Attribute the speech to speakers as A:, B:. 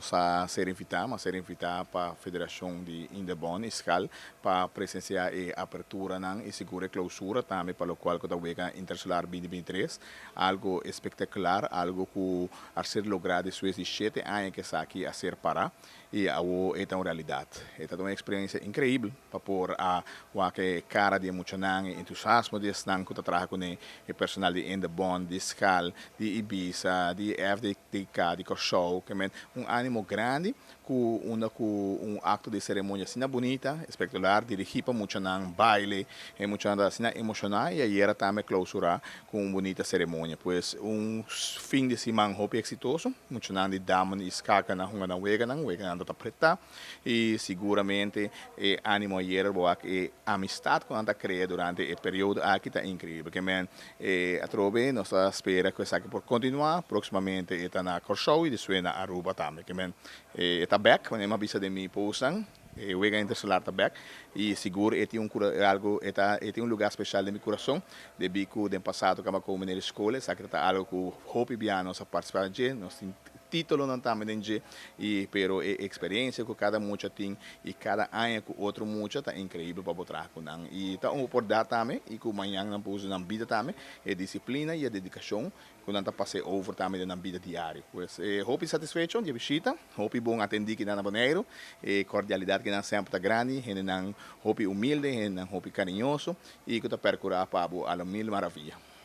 A: nossa ser invitado para a Federação de Indebon Escal para presenciar a abertura e segura clausura também para o qual que a Intersolar 2023, algo espetacular, algo que a ser logrado después de 7 anos que está aqui a ser para e a é uma realidade. É uma experiência incrível para pôr a que cara de muito entusiasmo de estar que trabalha com o personal de Indebon, de Escal, de Ibiza, de FDK, de Show, que é ânimo grande com um acto de cerimônia assim bonita, espetacular, dirigir para muito baile, e muito assim emocional e aí era também clausurar com uma bonita cerimônia, pois fim de semana hope exitoso, muito de dama e escaca na rua na wega anda para preta e seguramente ânimo ayer boa e amistade que anda criar durante o período aqui está incrível, que a trove nossa espera que essa por continuar, proximamente está na Show e depois na Aruba também, que está back, quando eu avisa de mim pousam o Wega Intersolar está back e seguro é algo é um lugar especial de meu coração de bico do passado que eu como na escola sabe que está algo que hope bem nossa participar de nós título não também de e pero a experiência que cada mucha tem e cada ano que outro mucha tá incrível para botar com não e tá por dar também e que amanhã não pôs na vida também é disciplina e a dedicação que não tá passei over também na vida diária pois hope satisfeito de visita hope bom atender que na Bonaire e cordialidade que não sempre tá grande e não hope humilde e não hope carinhoso e que tá percurar para a mil maravilha.